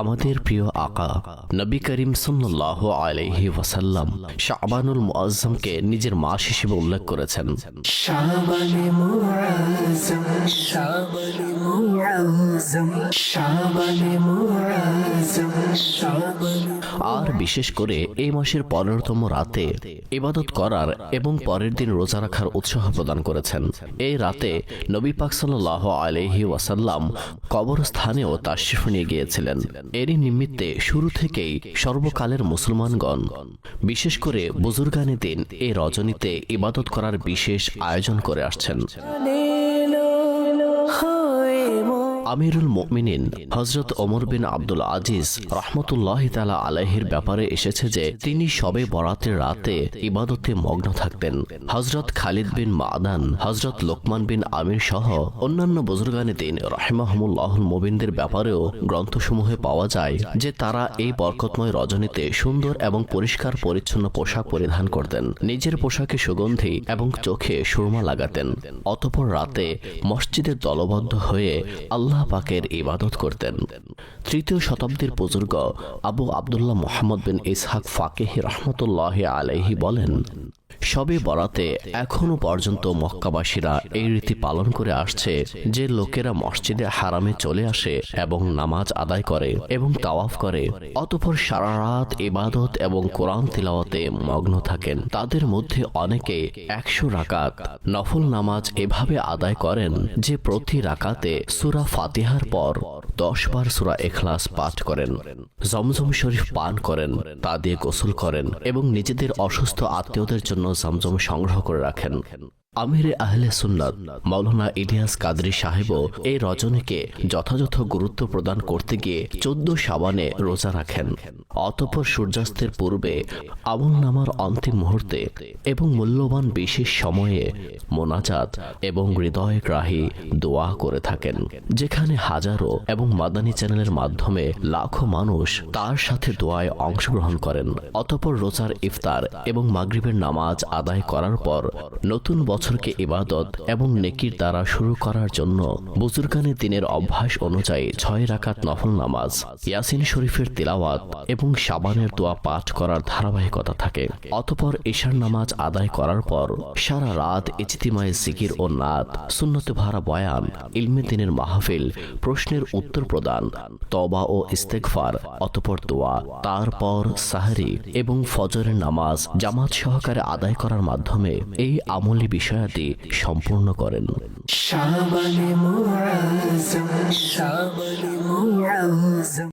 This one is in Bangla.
আমাদের প্রিয় আকা নবী করিম সাল্লাল্লাহু আলাইহি ওয়াসাল্লাম শাবানুল মুআজ্জমকে নিজের মাস হিসেবে উল্লেখ করেছেন। শাবানে মুআজ্জম, শাবানে মুআজ্জম, শাবানে মুআজ্জম, শাবানে। আর বিশেষ করে এই মাসের 15তম রাতে ইবাদত করার এবং পরের দিন রোজা রাখার উৎসাহ প্রদান করেছেন। এই রাতে নবী পাক সাল্লাল্লাহু আলাইহি ওয়াসাল্লাম কবরস্থানেও তাশরিফ নিয়ে গিয়েছিলেন। এরই নিমিত্তে শুরু থেকেই সর্বকালের মুসলমানগণ বিশেষ করে বুজুর্গানে দিন এই রজনীতে ইবাদত করার বিশেষ আয়োজন করে আসছেন। আমিরুল মুমিনিন হযরত ওমর বিন আব্দুল আজিজ রাহমাতুল্লাহি তাআলা আলাইহির ব্যাপারে এসেছে যে তিনি শবে বরাতের রাতে ইবাদতে মগ্ন থাকতেন। হযরত খালিদ বিন মাদান, হযরত লোকমান বিন আমির সহ অন্যান্য বুজুর্গানে দিন রাহিমাহুমুল্লাহুল মুবিনদের ব্যাপারেও গ্রন্থসমূহে পাওয়া যায় যে তারা এই বরকতময় রজনীতে সুন্দর এবং পরিষ্কার পরিচ্ছন্ন পোশাক পরিধান করতেন, নিজের পোশাকে সুগন্ধি এবং চোখে সুরমা লাগাতেন। অতঃপর রাতে মসজিদে দলবদ্ধ হয়ে আল্লাহ পাকের ইবাদত করতেন। 3য় শতাব্দীর বুজুর্গ আবু আব্দুল্লাহ মুহাম্মদ বিন ইসহাক ফাকিহি রাহমাতুল্লাহি আলাইহি বলেন, শবে বরাতে এখনো পর্যন্ত মক্কাবাসীরা এই রীতি পালন করে আসছে যে লোকেরা মসজিদে হারামে চলে আসে এবং নামাজ আদায় করে এবং তাওয়াফ করে, অতঃপর সারা রাত ইবাদত এবং কোরআন তিলাওয়াতে মগ্ন থাকেন। তাদের মধ্যে অনেকে 100 রাকাত নফল নামাজ এভাবে আদায় করেন যে প্রতি রাকাতে সূরা ফাতিহার পর 10 বার সূরা ইখলাস পাঠ করেন, জমজম শরীফ পান করেন, তা দিয়ে গোসল করেন এবং নিজেদের অসুস্থ আত্মীয়দের জন্য জমজম সংগ্রহ করে রাখেন। আমিরে আহলে সুন্নাত মাওলানা ইলিয়াস কাদরী সাহেবও এই রজনীকে যথাযথ গুরুত্ব প্রদান করতে গিয়ে 14 শাবানে রোজা রাখেন। অতঃপর সূর্যাস্তের পূর্বে আমলনামার অন্তিম মুহূর্তে এবং মূল্যবান বিশেষ সময়ে মোনাজাত এবং হৃদয়গ্রাহী দোয়া করে থাকেন, যেখানে হাজারো এবং মাদানী চ্যানেলের মাধ্যমে লাখো মানুষ তার সাথে দোয়ায় অংশগ্রহণ করেন। অতঃপর রোজার ইফতার এবং মাগরিবের নামাজ আদায় করার পর নতুন বছরকে ইবাদত এবং নেকির দ্বারা শুরু করার জন্য বুজুর্গানে দিনের অভ্যাস অনুযায়ী 6 রাকাত নফল নামাজ, ইয়াসিন শরীফের তিলাওয়াত এবং শাবানের দোয়া পাঠ করার ধারাবাহিকতা থাকে। অতঃপর ঈশার নামাজ আদায় করার পর সারা রাত ইজতিমায়ে জিকির ও নাত, সুন্নতে ভরা বয়ান, ইলমে দ্বীনের মাহফিল, প্রশ্নের উত্তর প্রদান, তওবা ও ইস্তেগফার, অতঃপর দোয়া, তারপর সাহরি এবং ফজরের নামাজ জামাত সহকারে আদায় করার মাধ্যমে এই আমলি বিষয়াদি সম্পূর্ণ করেন। শাবানে মুআজ্জম, শাবানে মুআজ্জম।